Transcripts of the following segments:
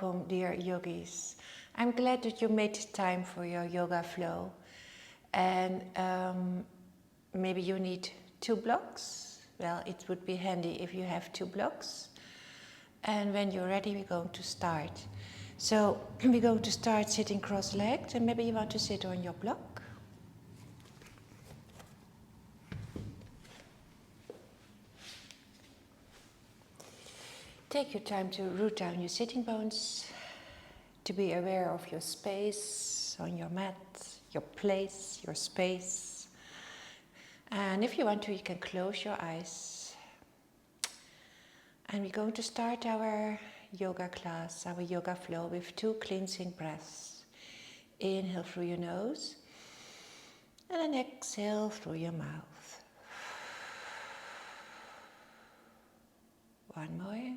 Welcome, dear yogis. I'm glad that you made time for your yoga flow. And maybe you need 2 blocks. Well, it would be handy if you have 2 blocks. And when you're ready, we're going to start. So we're going to start sitting cross-legged, and maybe you want to sit on your block. Take your time to root down your sitting bones, to be aware of your space on your mat, your place, your space. And if you want to, you can close your eyes. And we're going to start our yoga class, our yoga flow, with 2 cleansing breaths. Inhale through your nose, and then exhale through your mouth. One more.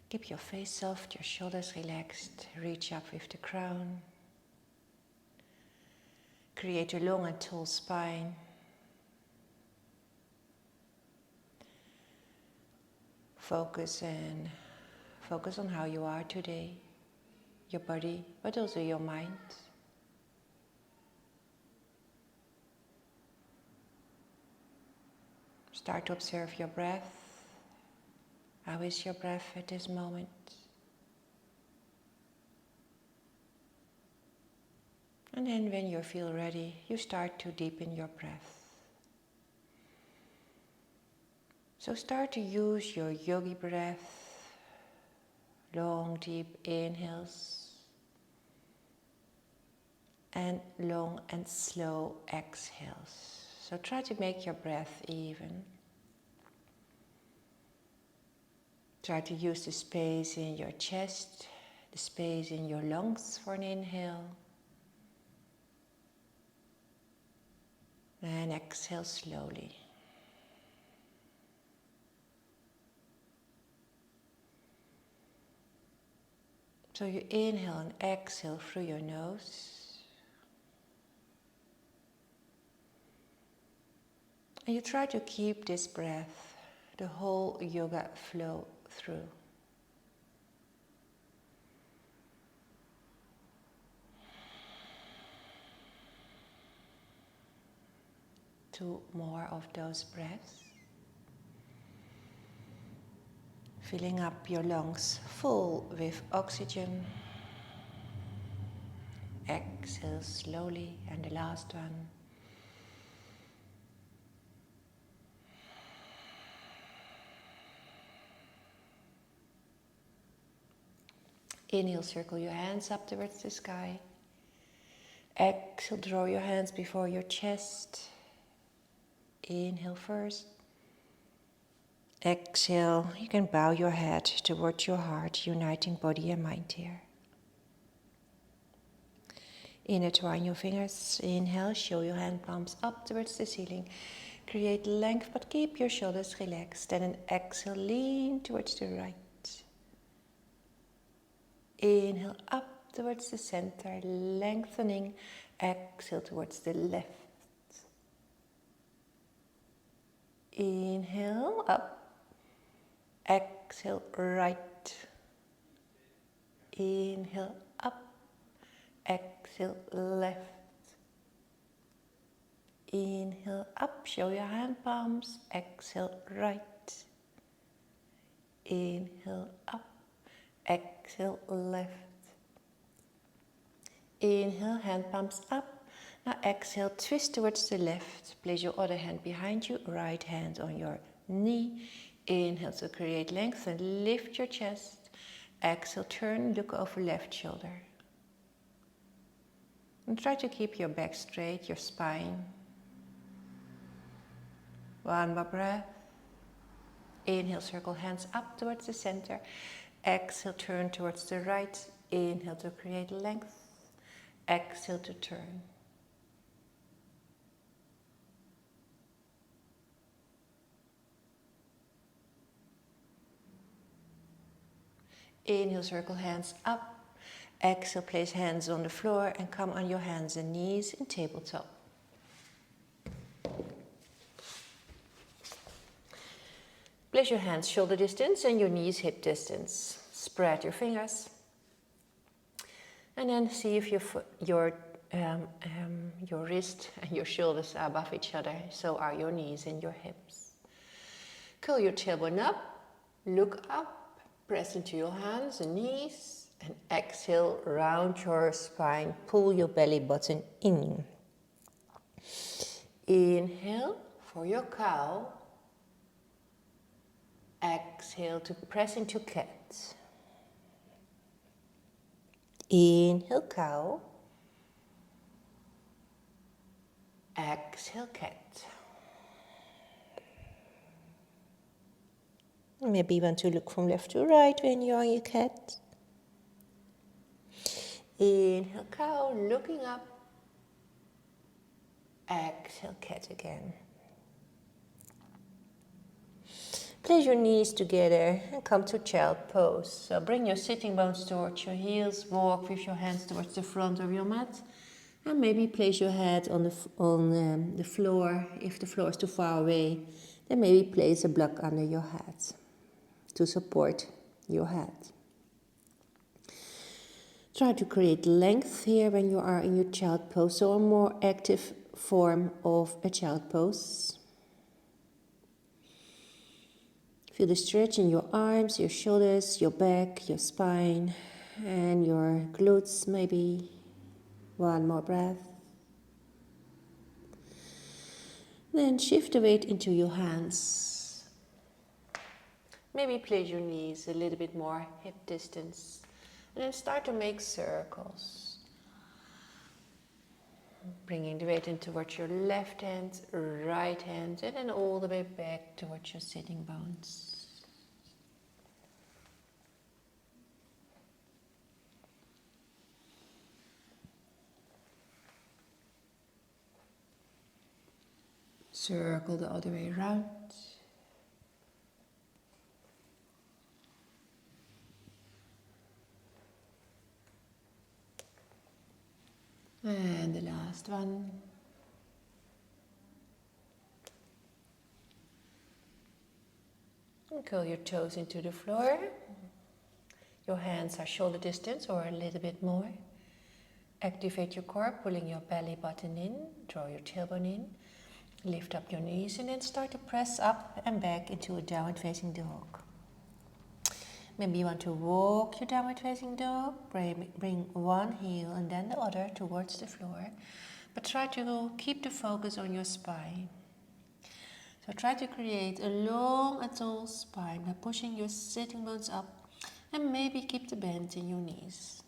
Keep your face soft, your shoulders relaxed. Reach up with the crown. Create a long and tall spine. Focus on how you are today, your body, but also your mind. Start to observe your breath. How is your breath at this moment? And then when you feel ready, you start to deepen your breath. So start to use your yogi breath, long deep inhales and long and slow exhales. So try to make your breath even. Try to use the space in your chest, the space in your lungs for an inhale. And exhale slowly. So you inhale and exhale through your nose. And you try to keep this breath, the whole yoga flow through. 2 more of those breaths. Filling up your lungs full with oxygen. Exhale slowly, and the last one. Inhale, circle your hands up towards the sky. Exhale, draw your hands before your chest. Inhale first. Exhale, you can bow your head towards your heart, uniting body and mind here. Intertwine your fingers. Inhale, show your hand palms up towards the ceiling. Create length, but keep your shoulders relaxed. And then exhale, lean towards the right. Inhale up towards the center, lengthening. Exhale towards the left. Inhale up. Exhale right. Inhale up. Exhale left. Inhale up. Show your hand palms. Exhale right. Inhale up. Exhale left. Inhale, hand palms up. Now exhale, twist towards the left. Place your other hand behind you, right hand on your knee. Inhale to create length and lift your chest. Exhale, turn, look over left shoulder. And try to keep your back straight, your spine. One more breath. Inhale, circle hands up towards the center. Exhale, turn towards the right. Inhale to create length. Exhale to turn. Inhale, circle hands up. Exhale, place hands on the floor and come on your hands and knees in tabletop. Place your hands shoulder distance and your knees hip distance. Spread your fingers. And then see if your wrist and your shoulders are above each other. So are your knees and your hips. Curl your tailbone up, look up, press into your hands and knees. And exhale, round your spine, pull your belly button in. Inhale for your cow. Exhale to press into cat. Inhale, cow. Exhale, cat. Maybe you want to look from left to right when you're on your cat. Inhale, cow, looking up. Exhale, cat again. Place your knees together and come to child pose. So bring your sitting bones towards your heels, walk with your hands towards the front of your mat, and maybe place your head on the floor. If the floor is too far away, then maybe place a block under your head to support your head. Try to create length here when you are in your child pose, so a more active form of a child pose. Feel the stretch in your arms, your shoulders, your back, your spine, and your glutes maybe. One more breath. Then shift the weight into your hands. Maybe place your knees a little bit more hip distance. And then start to make circles. Bringing the weight in towards your left hand, right hand, and then all the way back towards your sitting bones. Circle the other way around. And the last one. And curl your toes into the floor. Your hands are shoulder distance or a little bit more. Activate your core, pulling your belly button in. Draw your tailbone in. Lift up your knees and then start to press up and back into a downward facing dog. Maybe you want to walk your downward facing dog, bring one heel and then the other towards the floor, but try to keep the focus on your spine. So try to create a long and tall spine by pushing your sitting bones up and maybe keep the bend in your knees.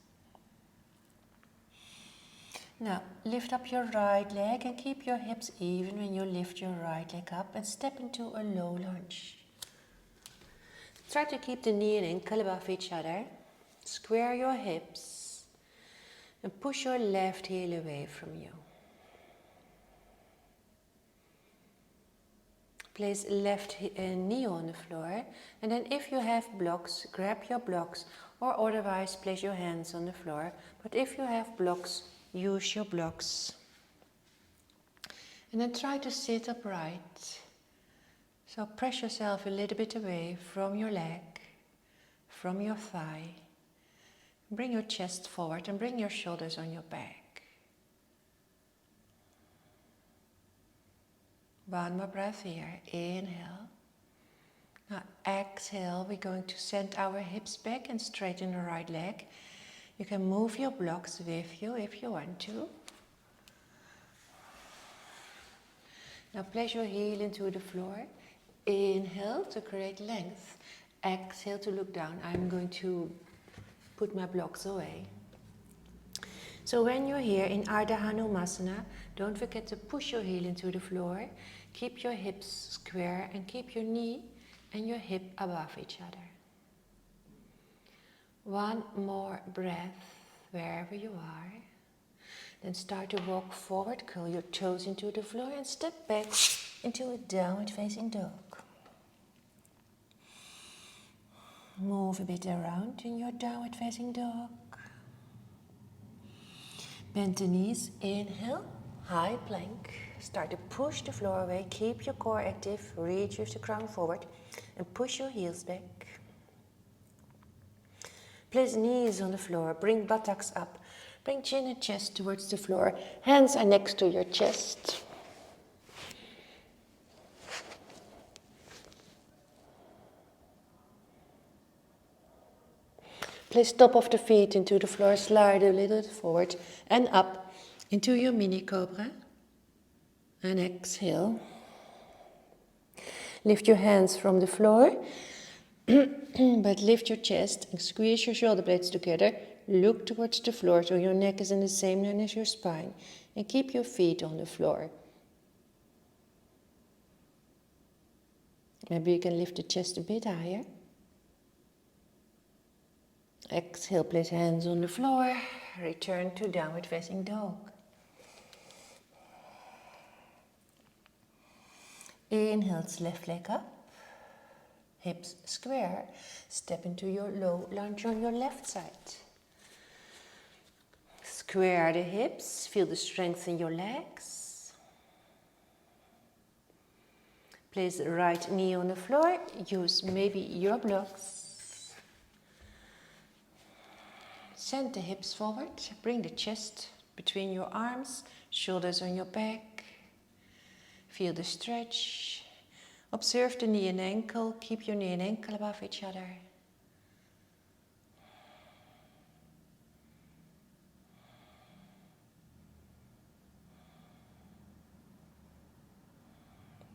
Now lift up your right leg and keep your hips even when you lift your right leg up and step into a low lunge. Try to keep the knee and ankle above each other. Square your hips and push your left heel away from you. Place left knee on the floor, and then if you have blocks, grab your blocks, or otherwise place your hands on the floor. But if you have blocks, use your blocks. And then try to sit upright. So press yourself a little bit away from your leg, from your thigh. Bring your chest forward and bring your shoulders on your back. One more breath here. Inhale. Now exhale. We're going to send our hips back and straighten the right leg. You can move your blocks with you if you want to. Now place your heel into the floor. Inhale to create length. Exhale to look down. I'm going to put my blocks away. So when you're here in Ardha Hanumasana, don't forget to push your heel into the floor. Keep your hips square and keep your knee and your hip above each other. One more breath wherever you are. Then start to walk forward, curl your toes into the floor and step back into a downward facing dog. Move a bit around in your downward facing dog. Bend the knees, inhale, high plank. Start to push the floor away, keep your core active, reach with the crown forward and push your heels back. Place knees on the floor, bring buttocks up, bring chin and chest towards the floor. Hands are next to your chest. Place top of the feet into the floor, slide a little forward and up into your mini cobra. And exhale. Lift your hands from the floor, but lift your chest and squeeze your shoulder blades together. Look towards the floor so your neck is in the same line as your spine. And keep your feet on the floor. Maybe you can lift the chest a bit higher. Exhale, place hands on the floor. Return to downward facing dog. Inhale, left leg up. Hips square. Step into your low lunge on your left side. Square the hips. Feel the strength in your legs. Place the right knee on the floor. Use maybe your blocks. Send the hips forward. Bring the chest between your arms. Shoulders on your back. Feel the stretch. Observe the knee and ankle. Keep your knee and ankle above each other.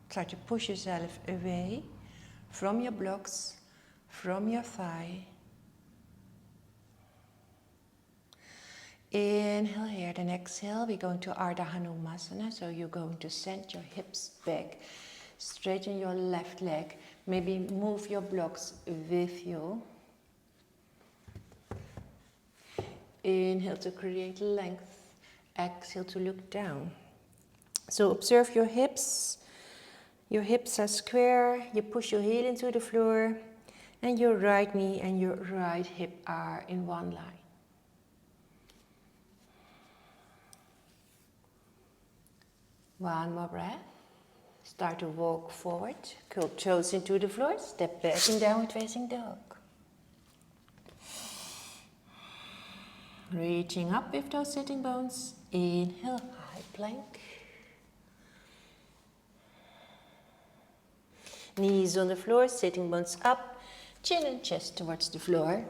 Try to push yourself away from your blocks, from your thigh. Inhale here, then exhale. We're going to Ardha Hanumasana. So you're going to send your hips back. Straighten your left leg. Maybe move your blocks with you. Inhale to create length. Exhale to look down. So observe your hips. Your hips are square. You push your heel into the floor. And your right knee and your right hip are in one line. One more breath. Start to walk forward. Curl toes into the floor. Step back in downward facing dog. Reaching up with those sitting bones. Inhale, high plank. Knees on the floor, sitting bones up. Chin and chest towards the floor.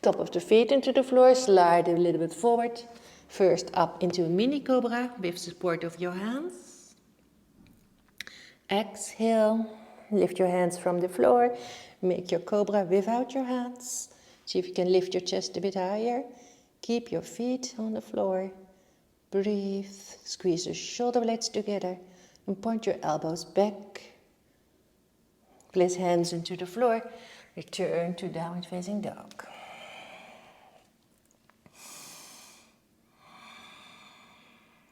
Top of the feet into the floor, slide a little bit forward. First up into a mini cobra with support of your hands. Exhale, lift your hands from the floor. Make your cobra without your hands. See if you can lift your chest a bit higher. Keep your feet on the floor. Breathe, squeeze your shoulder blades together and point your elbows back. Place hands into the floor. Return to downward facing dog.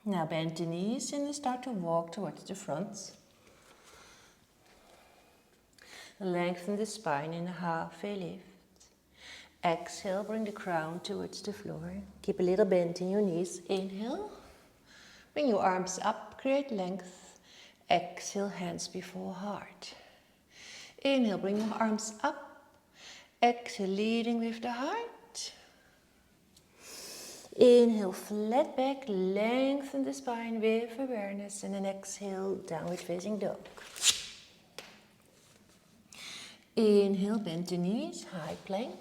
Now bend the knees and start to walk towards the front. Lengthen the spine in a halfway lift. Exhale, bring the crown towards the floor. Keep a little bend in your knees. Inhale. Bring your arms up, create length. Exhale, hands before heart. Inhale, bring your arms up. Exhale, leading with the heart. Inhale, flat back, lengthen the spine with awareness. And then exhale, downward facing dog. Inhale, bend the knees, high plank.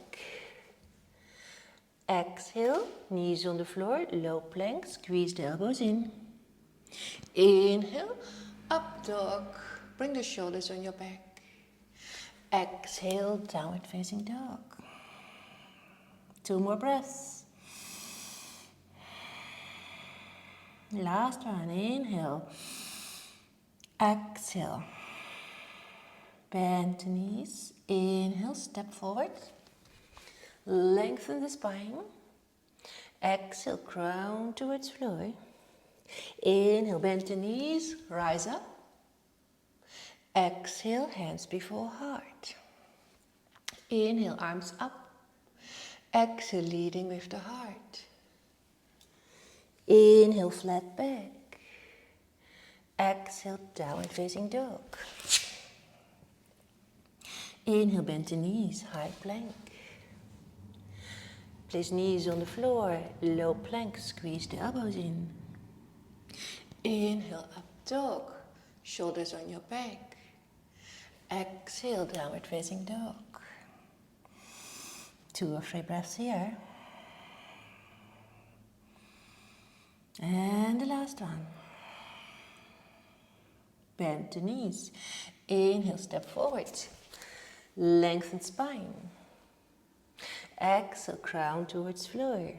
Exhale, knees on the floor, low plank, squeeze the elbows in. Inhale, up dog, bring the shoulders on your back. Exhale, downward facing dog. 2 more breaths. Last one, inhale. Exhale. Bend the knees. Inhale, step forward. Lengthen the spine. Exhale, crown towards floor. Inhale, bend the knees, rise up. Exhale, hands before heart. Inhale, arms up. Exhale, leading with the heart. Inhale, flat back. Exhale, downward facing dog. Inhale, bend the knees, high plank. Place knees on the floor, low plank, squeeze the elbows in. Inhale, up dog, shoulders on your back. Exhale, downward facing dog. 2 or 3 breaths here. And the last one. Bend the knees. Inhale, step forward. Lengthen spine. Exhale, crown towards floor.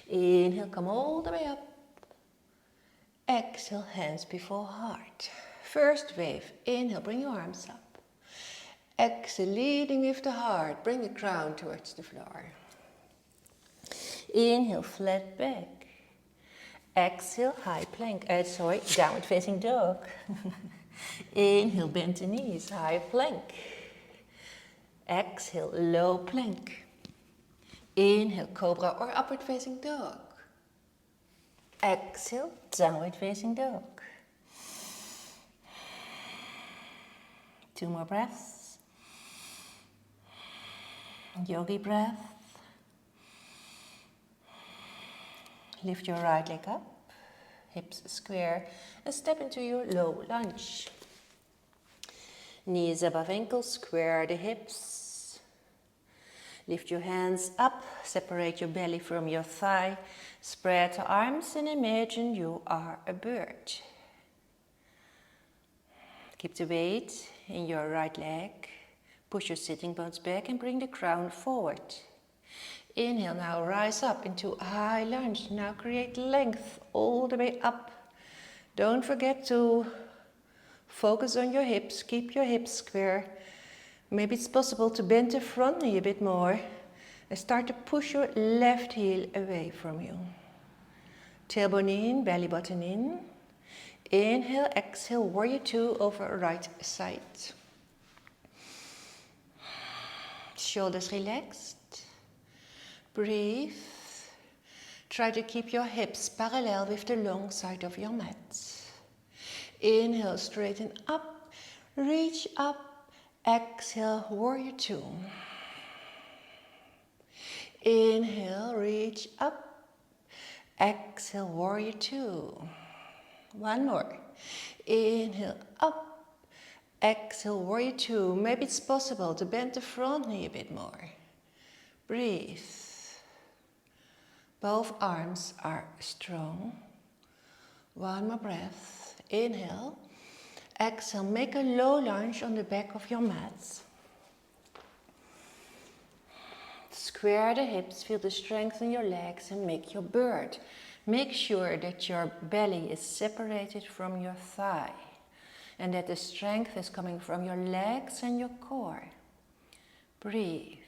Inhale, come all the way up. Exhale, hands before heart. First wave. Inhale, bring your arms up. Exhale, leading with the heart. Bring the crown towards the floor. Inhale, flat back. Exhale, high plank. Downward facing dog. Inhale, bend the knees, high plank. Exhale, low plank. Inhale, cobra or upward facing dog. Exhale, downward facing dog. 2 more breaths. Yogi breath. Lift your right leg up, hips square, and step into your low lunge. Knees above ankles, square the hips. Lift your hands up, separate your belly from your thigh, spread the arms and imagine you are a bird. Keep the weight in your right leg, push your sitting bones back and bring the crown forward. Inhale, now rise up into a high lunge. Now create length all the way up. Don't forget to focus on your hips. Keep your hips square. Maybe it's possible to bend the front knee a bit more and start to push your left heel away from you. Tailbone in, belly button in. Inhale, exhale, warrior 2 over right side. Shoulders relaxed. Breathe. Try to keep your hips parallel with the long side of your mat. Inhale, straighten up, reach up. Exhale, warrior 2. Inhale, reach up. Exhale, warrior 2. One more. Inhale, up. Exhale, warrior 2. Maybe it's possible to bend the front knee a bit more. Breathe. Both arms are strong. One more breath. Inhale. Exhale, make a low lunge on the back of your mat. Square the hips, feel the strength in your legs and make your bird. Make sure that your belly is separated from your thigh and that the strength is coming from your legs and your core. Breathe.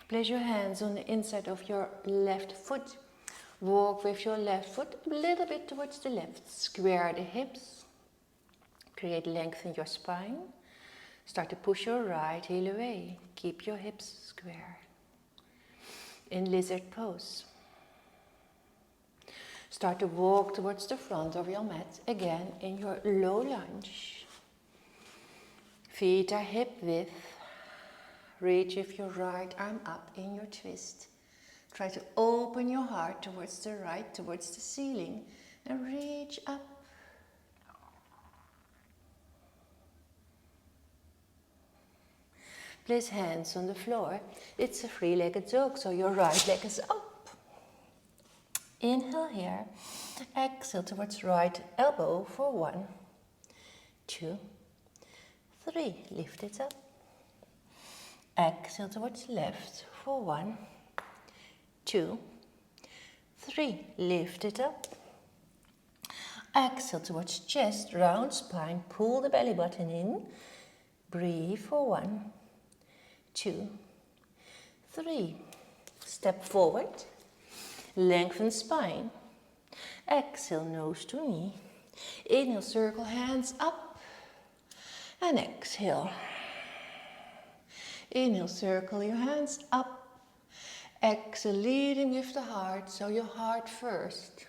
Place your hands on the inside of your left foot. Walk with your left foot a little bit towards the left. Square the hips. Create length in your spine. Start to push your right heel away. Keep your hips square. In lizard pose. Start to walk towards the front of your mat. Again in your low lunge. Feet are hip width. Reach with your right arm up in your twist. Try to open your heart towards the right, towards the ceiling, and reach up. Place hands on the floor. It's a three-legged dog, so your right leg is up. Inhale here. Exhale towards right elbow for 1, 2, 3. Lift it up. Exhale towards left for 1, 2, 3. Lift it up. Exhale towards chest, round spine. Pull the belly button in. Breathe for 1, 2, 3. Step forward. Lengthen spine. Exhale, nose to knee. Inhale, circle hands up. And exhale. Inhale, circle your hands up. Exhale, leading with the heart, so your heart first.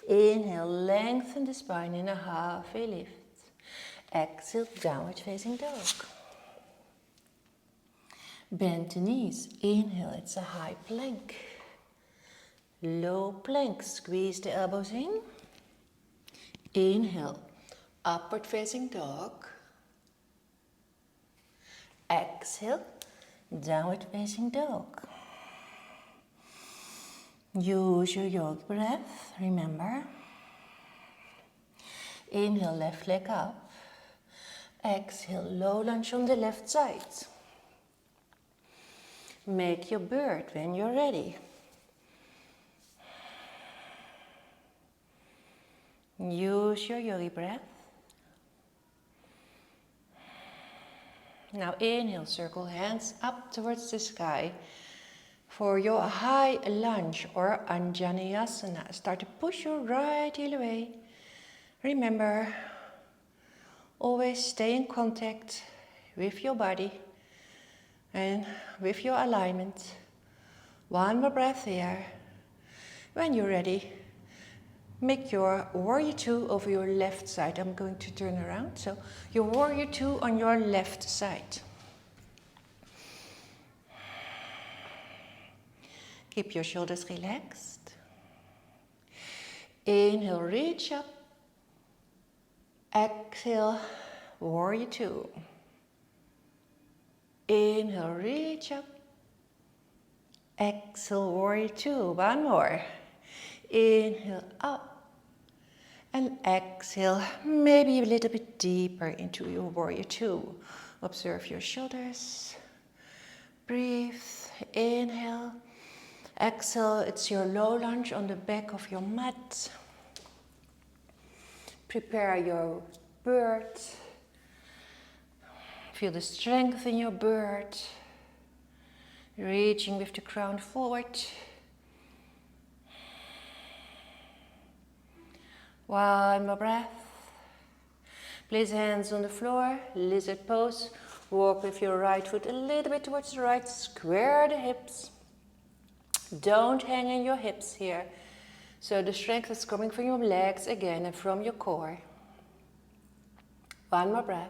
Inhale, lengthen the spine in a halfway lift. Exhale, downward facing dog. Bend the knees. Inhale, it's a high plank. Low plank, squeeze the elbows in. Inhale, upward facing dog. Exhale, downward facing dog. Use your yogic breath, remember. Inhale, left leg up. Exhale, low lunge on the left side. Make your bird when you're ready. Use your yogi breath. Now inhale, circle hands up towards the sky for your high lunge or Anjaneyasana. Start to push your right heel away. Remember, always stay in contact with your body and with your alignment. One more breath here. When you're ready, make your warrior two over your left side. I'm going to turn around. So your warrior two on your left side. Keep your shoulders relaxed. Inhale, reach up. Exhale, warrior two. Inhale, reach up. Exhale, warrior two. One more. Inhale, up. And exhale, maybe a little bit deeper into your warrior two. Observe your shoulders. Breathe. Inhale. Exhale, it's your low lunge on the back of your mat. Prepare your bird. Feel the strength in your bird. Reaching with the crown forward. One more breath. Place hands on the floor, lizard pose. Walk with your right foot a little bit towards the right. Square the hips. Don't hang in your hips here. So the strength is coming from your legs again and from your core. One more breath.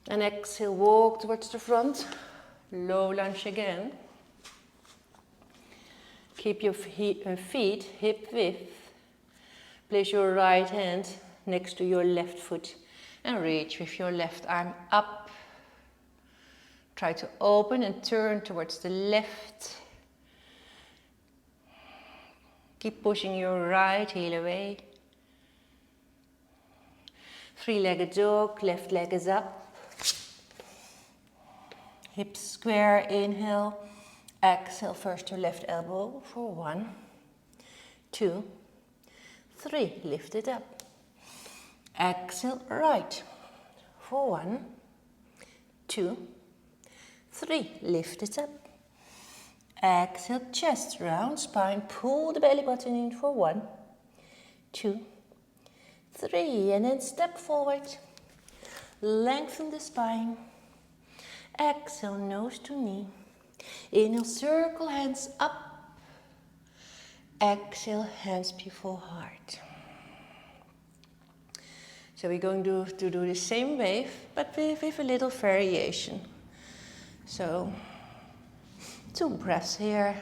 And exhale, walk towards the front. Low lunge again. Keep your feet hip width. Place your right hand next to your left foot and reach with your left arm up. Try to open and turn towards the left. Keep pushing your right heel away. Three-legged dog, left leg is up. Hips square, inhale. Exhale, first your left elbow for 1, 2, 3. Lift it up. Exhale, right for 1, 2, 3. Lift it up. Exhale, chest, round spine. Pull the belly button in for 1, 2, 3. And then step forward. Lengthen the spine. Exhale, nose to knee. Inhale, circle hands up. Exhale, hands before heart. So we're going to do the same wave, but with a little variation. So 2 breaths here.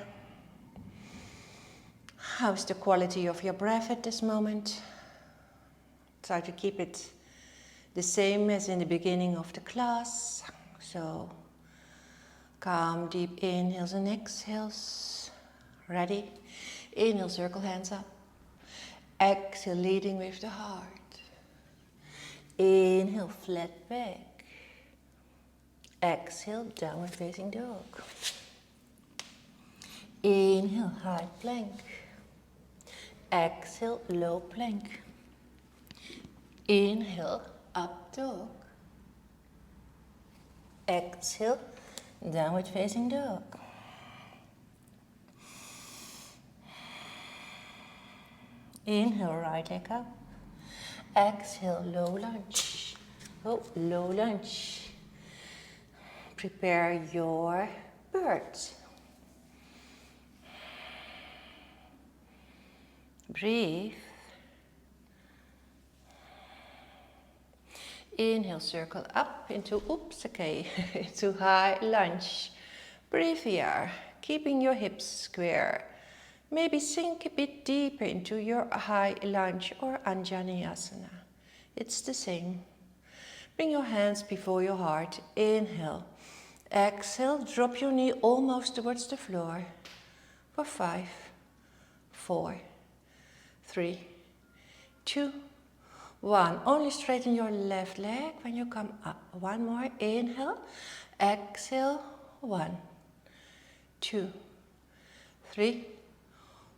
How's the quality of your breath at this moment? Try to keep it the same as in the beginning of the class. So calm, deep inhales and exhales. Ready? Inhale, circle hands up. Exhale, leading with the heart. Inhale, flat back. Exhale, downward facing dog. Inhale, high plank. Exhale, low plank. Inhale, up dog. Exhale, downward facing dog. Inhale, right leg up. Exhale, low lunge. Oh, low lunge. Prepare your bird. Breathe. Inhale, circle up into, oops, okay, into high lunge. Breathe here, keeping your hips square. Maybe sink a bit deeper into your high lunge or Anjaneyasana. It's the same. Bring your hands before your heart. Inhale. Exhale, drop your knee almost towards the floor. For 5, 4, 3, 2, 1. Only straighten your left leg when you come up. One more. Inhale. Exhale. 1, 2, 3,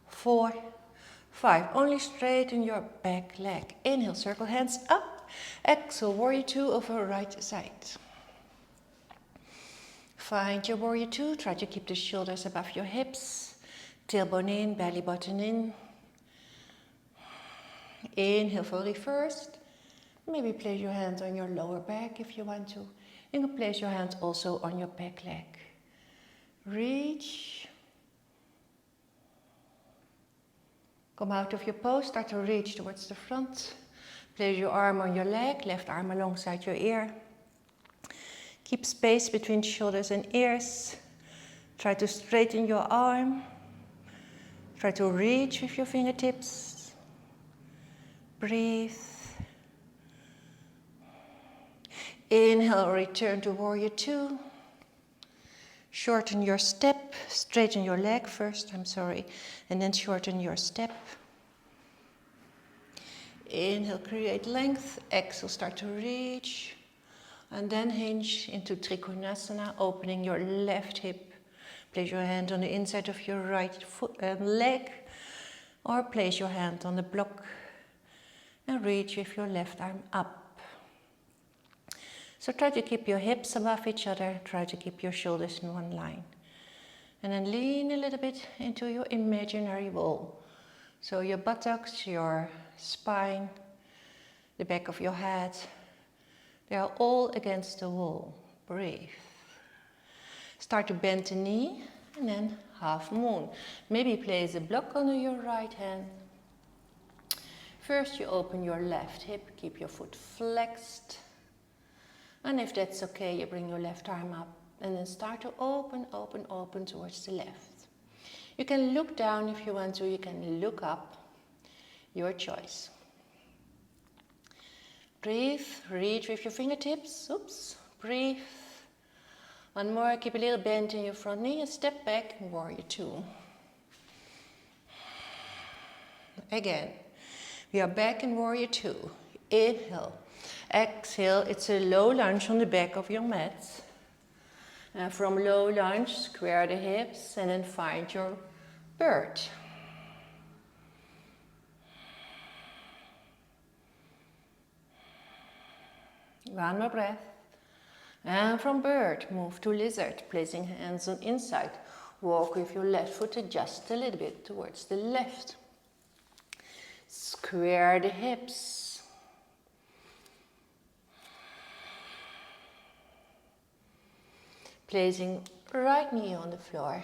4, 5. Only straighten your back leg. Inhale, circle hands up. Exhale, warrior 2 over right side. Find your warrior 2. Try to keep the shoulders above your hips. Tailbone in, belly button in. Inhale for reversed. Maybe place your hands on your lower back if you want to. You can place your hands also on your back leg. Reach. Come out of your pose, start to reach towards the front. Place your arm on your leg, left arm alongside your ear. Keep space between shoulders and ears. Try to straighten your arm. Try to reach with your fingertips. Breathe. Inhale, return to warrior 2. Shorten your step, straighten your leg first, and then shorten your step. Inhale, create length. Exhale, start to reach. And then hinge into Trikonasana, opening your left hip. Place your hand on the inside of your right leg, or place your hand on the block and reach with your left arm up. So try to keep your hips above each other, try to keep your shoulders in one line. And then lean a little bit into your imaginary wall. So your buttocks, your spine, the back of your head, they are all against the wall. Breathe. Start to bend the knee and then half moon. Maybe place a block under your right hand. First you open your left hip, keep your foot flexed. And if that's okay, you bring your left arm up and then start to open, open, open towards the left. You can look down if you want to, you can look up, your choice. Breathe, reach with your fingertips, oops, breathe. One more, keep a little bend in your front knee and step back, warrior 2. Again, we are back in warrior 2. Inhale. Exhale, it's a low lunge on the back of your mat. And from low lunge, square the hips and then find your bird. One more breath. And from bird, move to lizard, placing hands on inside. Walk with your left foot just a little bit towards the left. Square the hips. Placing right knee on the floor.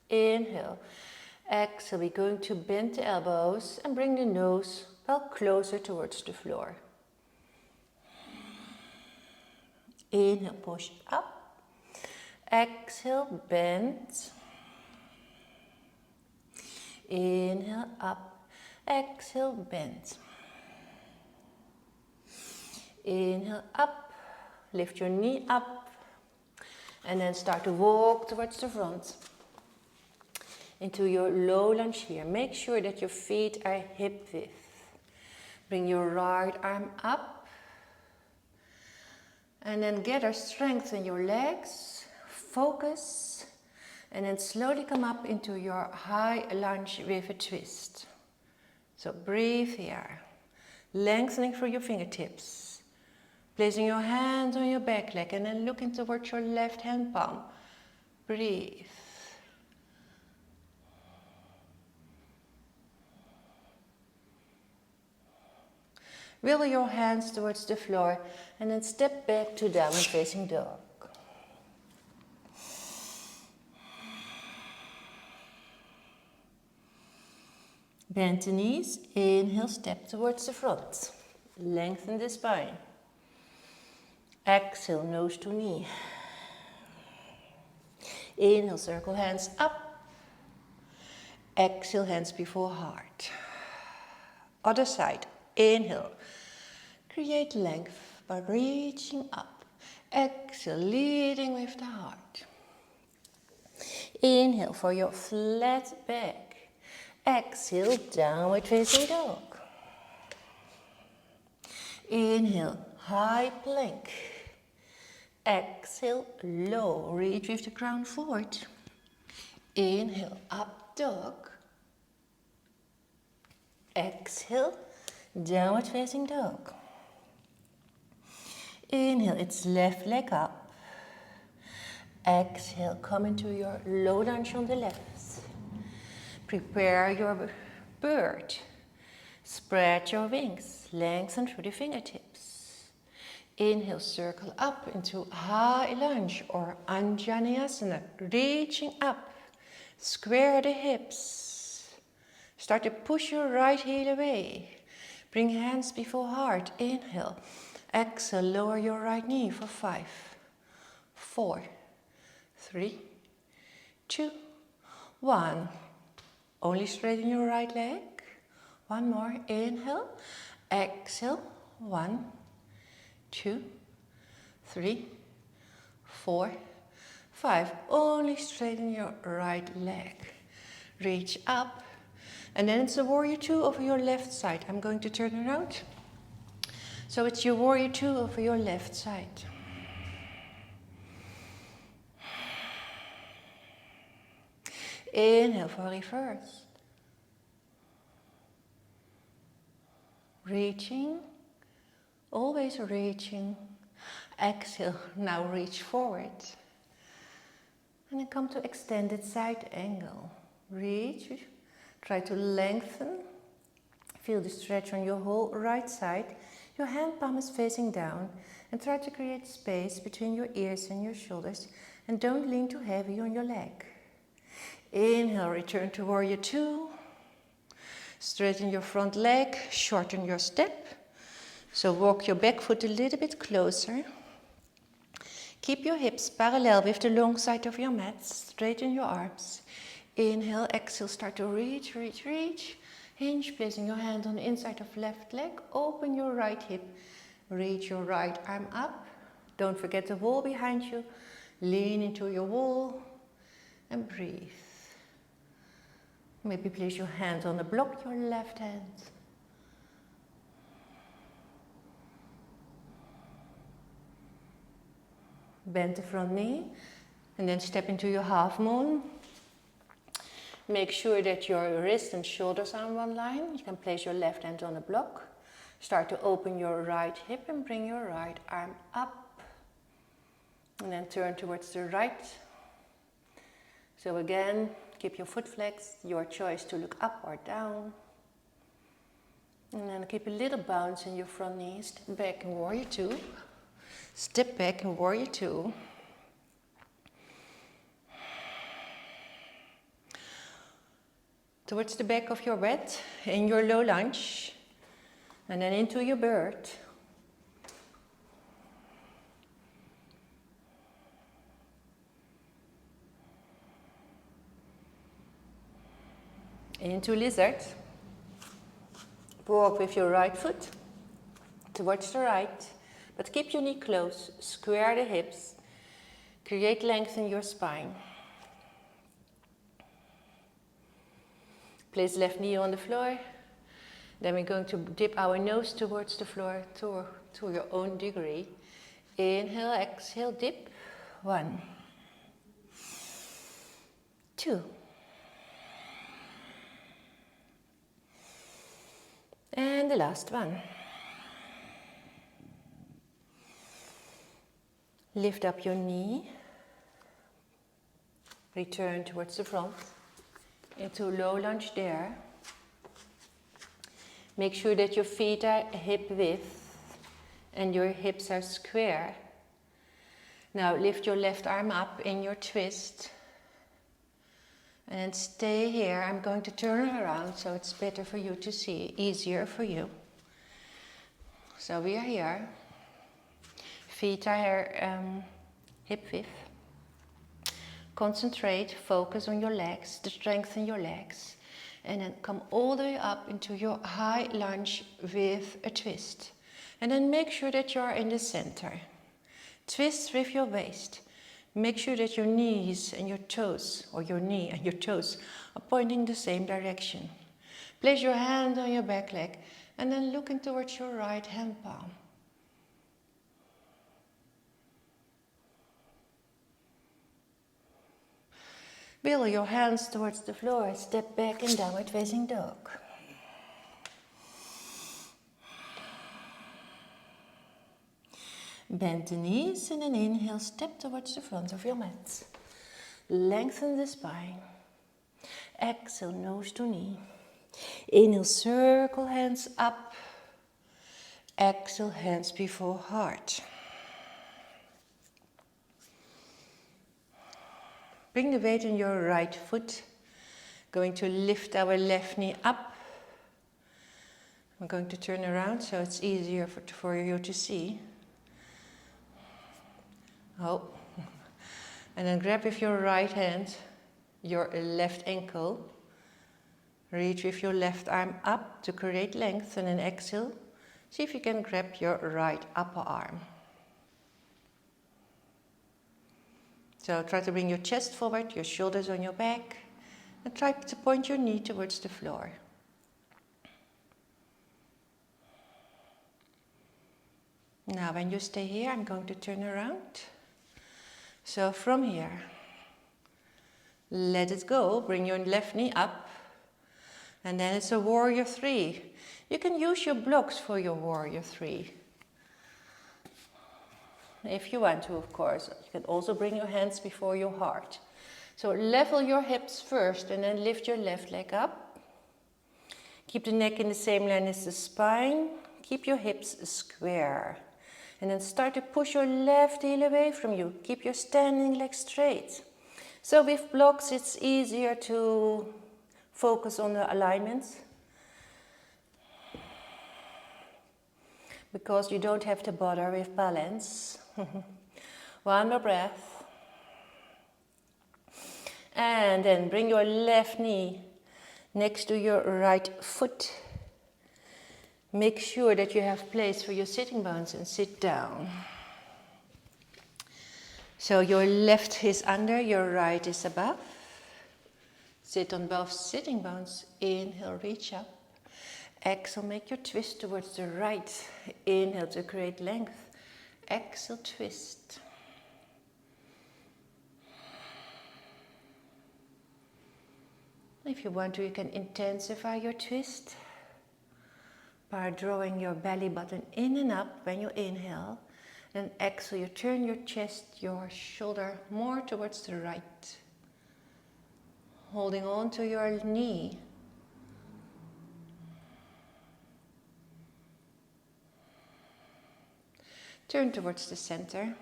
Inhale. Exhale, we're going to bend the elbows and bring the nose well closer towards the floor. Inhale, push up. Exhale, bend. Inhale, up. Exhale, bend. Inhale, up. Lift your knee up. And then start to walk towards the front. Into your low lunge here. Make sure that your feet are hip width. Bring your right arm up. And then gather strength in your legs. Focus. And then slowly come up into your high lunge with a twist. So breathe here. Lengthening through your fingertips. Placing your hands on your back leg and then looking towards your left hand palm. Breathe. Wiggle your hands towards the floor and then step back to downward facing dog. Bend the knees, inhale, step towards the front. Lengthen the spine. Exhale, nose to knee. Inhale, circle hands up. Exhale, hands before heart. Other side, inhale. Create length by reaching up. Exhale, leading with the heart. Inhale for your flat back. Exhale, downward facing dog. Inhale, high plank. Exhale, low, reach with the crown forward. Inhale, up dog. Exhale, downward facing dog. Inhale, it's left leg up. Exhale, come into your low lunge on the left. Prepare your bird. Spread your wings, lengthen through the fingertips. Inhale, circle up into high lunge or Anjaneyasana, reaching up. Square the hips. Start to push your right heel away. Bring hands before heart. Inhale. Exhale, lower your right knee for 5, 4, 3, 2, 1. Only straighten your right leg. One more. Inhale. Exhale. 1, 2, 3, 4, 5. Only straighten your right leg. Reach up. And then it's a warrior 2 over your left side. I'm going to turn around. So it's your warrior 2 over your left side. Inhale for reverse. Reaching, always reaching. Exhale, now reach forward. And then come to extended side angle. Reach, try to lengthen. Feel the stretch on your whole right side. Your hand palm is facing down and try to create space between your ears and your shoulders and don't lean too heavy on your leg. Inhale, return to warrior 2. Straighten your front leg, shorten your step. So walk your back foot a little bit closer. Keep your hips parallel with the long side of your mat. Straighten your arms. Inhale, exhale, start to reach, reach, reach. Hinge, placing your hand on the inside of left leg. Open your right hip. Reach your right arm up. Don't forget the wall behind you. Lean into your wall and breathe. Maybe place your hand on the block, your left hand. Bend the front knee and then step into your half moon. Make sure that your wrists and shoulders are on one line. You can place your left hand on the block. Start to open your right hip and bring your right arm up. And then turn towards the right. So again, keep your foot flexed, your choice to look up or down. And then keep a little bounce in your front knee. Step back in warrior 2. Step back in warrior 2. Towards the back of your bed in your low lunge. And then into your bird. Into lizard. Walk with your right foot towards the right, but keep your knee close. Square the hips. Create length in your spine. Place left knee on the floor. Then we're going to dip our nose towards the floor to your own degree. Inhale, exhale, dip. 1, 2. And the last one. Lift up your knee. Return towards the front. Into low lunge there. Make sure that your feet are hip width and your hips are square. Now lift your left arm up in your twist. And then stay here. I'm going to turn around so it's better for you to see, easier for you. So we are here. Feet are hip width. Concentrate, focus on your legs, to strengthen your legs. And then come all the way up into your high lunge with a twist. And then make sure that you are in the center. Twist with your waist. Make sure that your knees and your toes, or your knee and your toes, are pointing the same direction. Place your hand on your back leg and then looking towards your right hand palm. Wheel your hands towards the floor, step back in downward facing dog. Bend the knees and then inhale, step towards the front of your mat. Lengthen the spine. Exhale, nose to knee. Inhale, circle hands up. Exhale, hands before heart. Bring the weight on your right foot. Going to lift our left knee up. I'm going to turn around so it's easier for you to see. Oh, and then grab with your right hand your left ankle. Reach with your left arm up to create length and then exhale. See if you can grab your right upper arm. So try to bring your chest forward, your shoulders on your back, and try to point your knee towards the floor. Now when you stay here, I'm going to turn around. So from here, let it go, bring your left knee up, and then it's a warrior 3. You can use your blocks for your warrior 3. If you want to, of course. You can also bring your hands before your heart. So level your hips first and then lift your left leg up. Keep the neck in the same line as the spine. Keep your hips square. And then start to push your left heel away from you. Keep your standing leg straight. So with blocks it's easier to focus on the alignment, because you don't have to bother with balance. One more breath. And then bring your left knee next to your right foot. Make sure that you have place for your sitting bones and sit down. So your left is under, your right is above. Sit on both sitting bones. Inhale, reach up. Exhale, make your twist towards the right. Inhale to create length. Exhale, twist. If you want to, you can intensify your twist by drawing your belly button in and up when you inhale. And exhale, you turn your chest, your shoulder more towards the right. Holding on to your knee. Turn towards the center.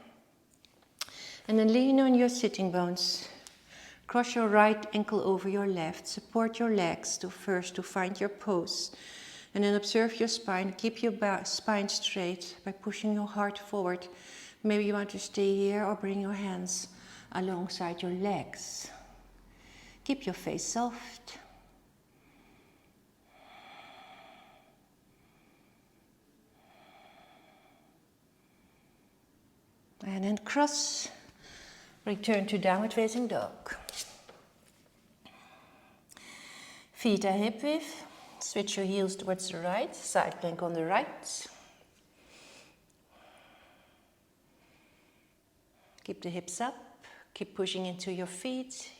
And then lean on your sitting bones. Cross your right ankle over your left. Support your legs to find your pose. And then observe your spine. Keep your spine straight by pushing your heart forward. Maybe you want to stay here or bring your hands alongside your legs. Keep your face soft. And then cross. Return to downward facing dog. Feet are hip width. Switch your heels towards the right. Side plank on the right. Keep the hips up. Keep pushing into your feet.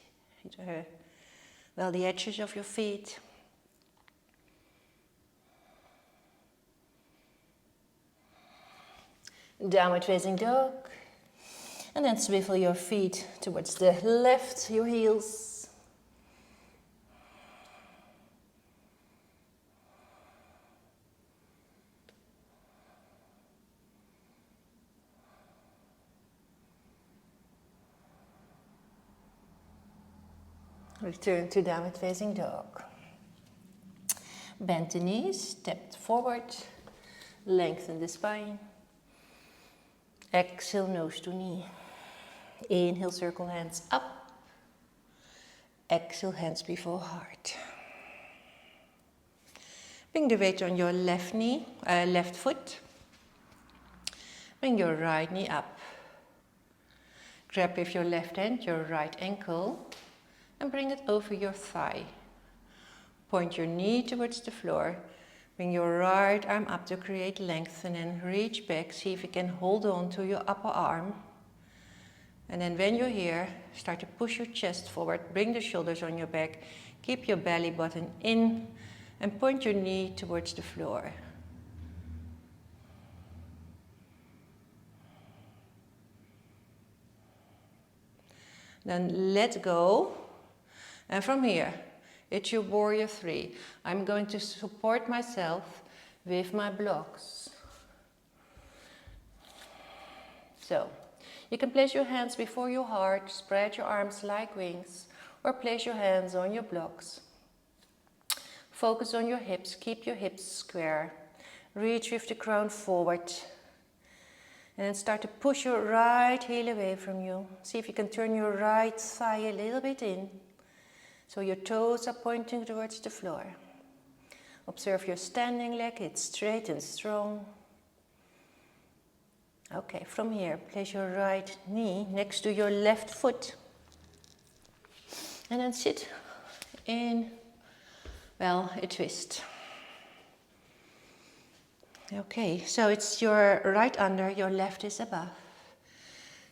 The edges of your feet. Downward facing dog. And then swivel your feet towards the left, your heels. Return to downward facing dog. Bend the knees, step forward, lengthen the spine. Exhale, nose to knee. Inhale, circle hands up. Exhale, hands before heart. Bring the weight on your left knee, left foot. Bring your right knee up. Grab with your left hand your right ankle and bring it over your thigh. Point your knee towards the floor. Bring your right arm up to create length and then reach back. See if you can hold on to your upper arm. And then when you're here, start to push your chest forward. Bring the shoulders on your back. Keep your belly button in and point your knee towards the floor. Then let go. And from here, it's your warrior 3. I'm going to support myself with my blocks. So, you can place your hands before your heart, spread your arms like wings, or place your hands on your blocks. Focus on your hips, keep your hips square. Reach with the crown forward. And then start to push your right heel away from you. See if you can turn your right thigh a little bit in. So your toes are pointing towards the floor. Observe your standing leg, it's straight and strong. Okay, from here, place your right knee next to your left foot. And then sit in, well, a twist. Okay, so it's your right under, your left is above.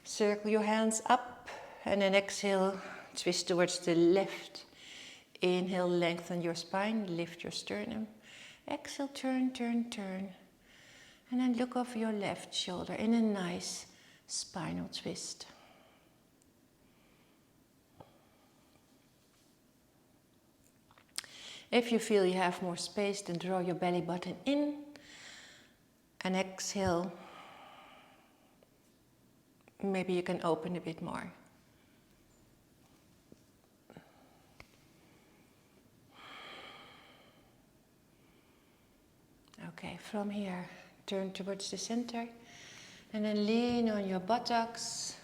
Circle your hands up and then exhale, twist towards the left. Inhale, lengthen your spine, lift your sternum. Exhale, turn, turn, turn. And then look over your left shoulder in a nice spinal twist. If you feel you have more space, then draw your belly button in. And exhale. Maybe you can open a bit more. Okay, from here, turn towards the center and then lean on your buttocks.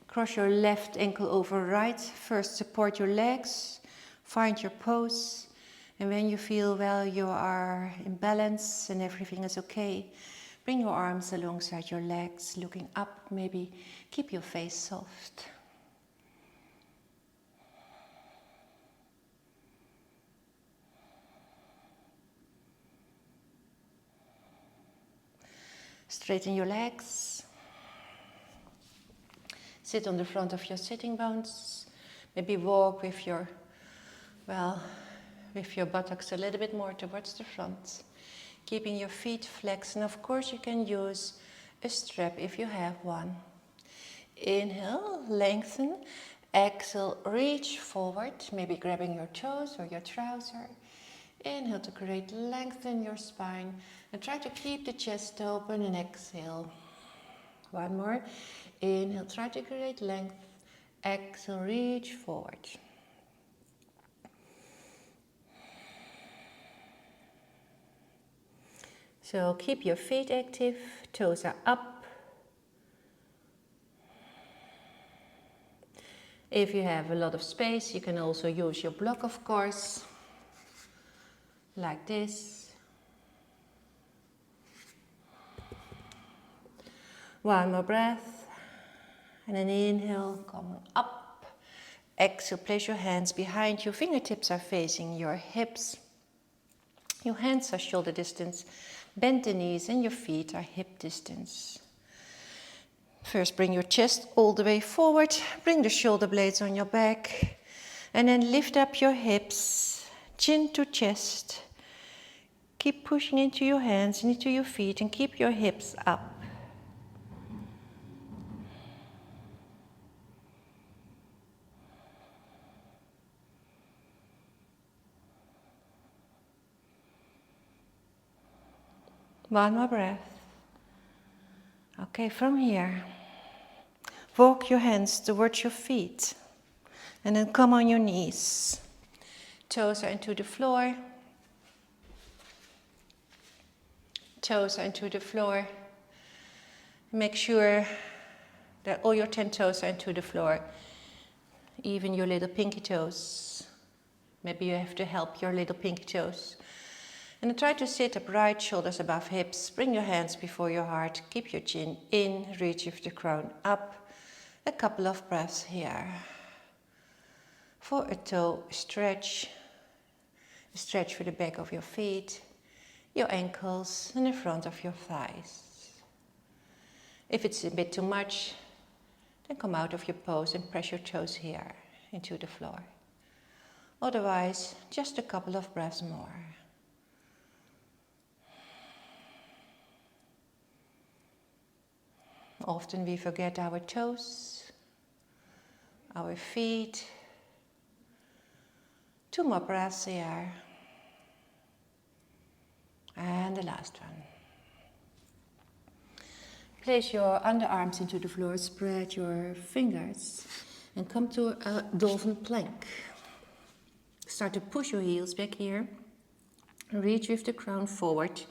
Cross your left ankle over right. First support your legs, find your pose. And when you feel, well, you are in balance and everything is okay, bring your arms alongside your legs, looking up, maybe keep your face soft. Straighten your legs. Sit on the front of your sitting bones. Maybe walk with your, with your buttocks a little bit more towards the front. Keeping your feet flexed. And of course you can use a strap if you have one. Inhale, lengthen. Exhale, reach forward. Maybe grabbing your toes or your trouser. Inhale to create length in your spine. And try to keep the chest open and exhale. One more. Inhale, try to create length. Exhale, reach forward. So keep your feet active, toes are up. If you have a lot of space, you can also use your block, of course, like this. One more breath, and an inhale, coming up. Exhale, place your hands behind you, fingertips are facing your hips. Your hands are shoulder distance, bend the knees and your feet are hip distance. First, bring your chest all the way forward, bring the shoulder blades on your back, and then lift up your hips, chin to chest. Keep pushing into your hands and into your feet and keep your hips up. One more breath. Okay, from here, Walk your hands towards your feet and then come on your knees. Toes are into the floor. Toes are into the floor. Make sure that all your 10 toes are into the floor. Even your little pinky toes. Maybe you have to help your little pinky toes. And try to sit upright, shoulders above hips. Bring your hands before your heart. Keep your chin in, reach with the crown up. A couple of breaths here. For a toe stretch. Stretch for the back of your feet, your ankles and the front of your thighs. If it's a bit too much, then come out of your pose and press your toes here into the floor. Otherwise, just a couple of breaths more. Often we forget our toes, our feet. 2 more breaths here. And the last one. Place your underarms into the floor, spread your fingers and come to a Dolphin Plank. Start to push your heels back here. Reach with the crown forward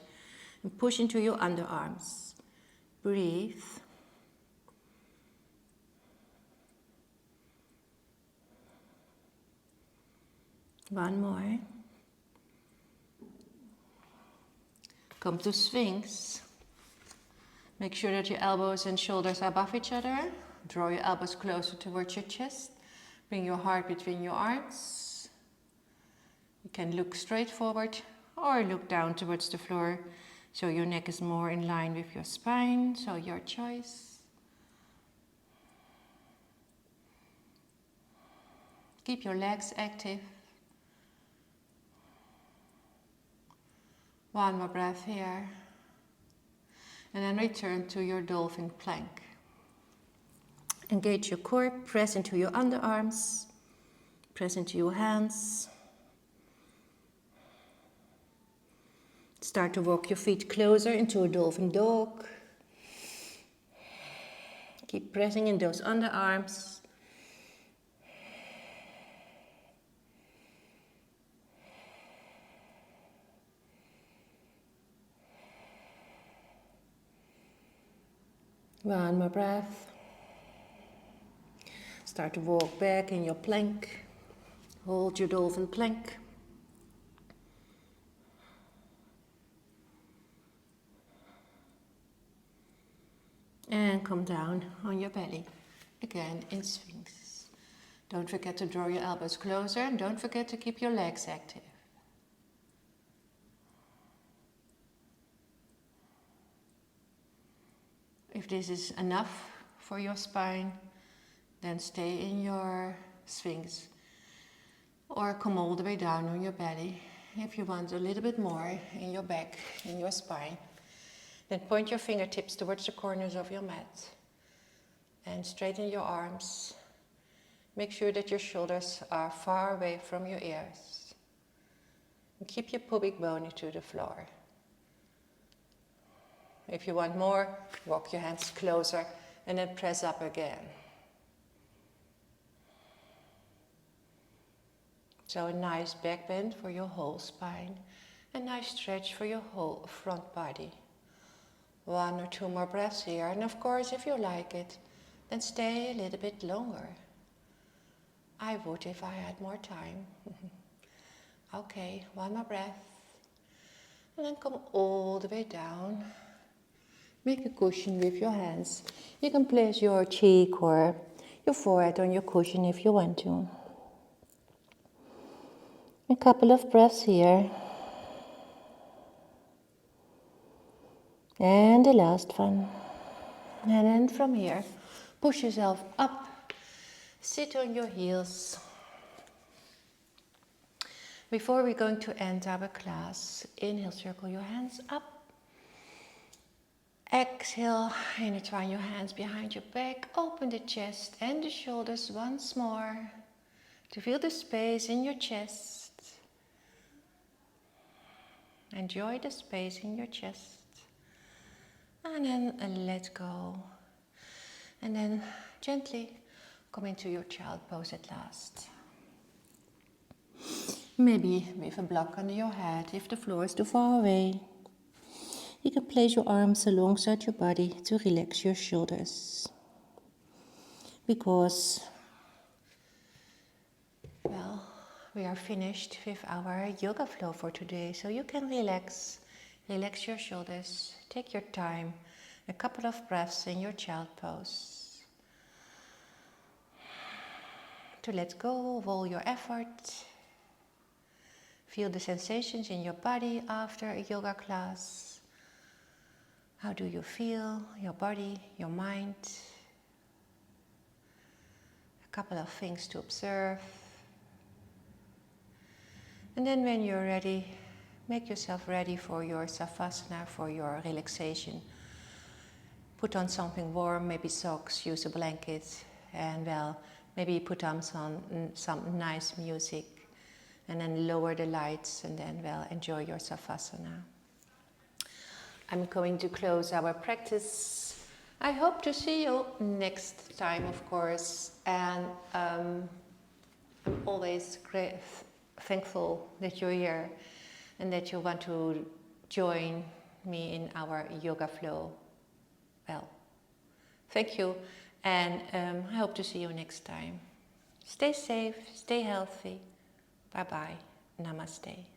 and push into your underarms. Breathe. One more. Come to Sphinx. Make sure that your elbows and shoulders are above each other. Draw your elbows closer towards your chest. Bring your heart between your arms. You can look straight forward or look down towards the floor so your neck is more in line with your spine. So your choice. Keep your legs active. One more breath here. And then return to your Dolphin Plank. Engage your core, press into your underarms, press into your hands. Start to walk your feet closer into a Dolphin Dog. Keep pressing in those underarms. One more breath. Start to walk back in your plank. Hold your Dolphin Plank. And come down on your belly. Again in Sphinx. Don't forget to draw your elbows closer and don't forget to keep your legs active. If this is enough for your spine, then stay in your Sphinx or come all the way down on your belly. If you want a little bit more in your back, in your spine, then point your fingertips towards the corners of your mat and straighten your arms. Make sure that your shoulders are far away from your ears. And keep your pubic bone to the floor. If you want more, walk your hands closer and then press up again. So a nice back bend for your whole spine, a nice stretch for your whole front body. 1 or 2 more breaths here, and of course if you like it, then stay a little bit longer. I would if I had more time. Okay, 1 more breath, and then come all the way down. Make a cushion with your hands. You can place your cheek or your forehead on your cushion if you want to. A couple of breaths here. And the last one. And then from here, push yourself up. Sit on your heels. Before we're going to end our class, inhale, circle your hands up. Exhale, intertwine your hands behind your back. Open the chest and the shoulders once more to feel the space in your chest. Enjoy the space in your chest. And then let go. And then gently come into your child pose at last. Maybe with a block under your head if the floor is too far away. You can place your arms alongside your body to relax your shoulders. Because, well, we are finished with our yoga flow for today. So you can relax your shoulders, take your time, a couple of breaths in your child pose. To let go of all your effort. Feel the sensations in your body after a yoga class. How do you feel? Your body, your mind. A couple of things to observe. And then when you're ready, make yourself ready for your savasana, for your relaxation. Put on something warm, maybe socks, use a blanket, and well, maybe put on some nice music. And then lower the lights and then, well, enjoy your savasana. I'm going to close our practice. I hope to see you next time, of course. And I'm always thankful that you're here and that you want to join me in our yoga flow. Well, thank you. And I hope to see you next time. Stay safe, stay healthy. Bye-bye. Namaste.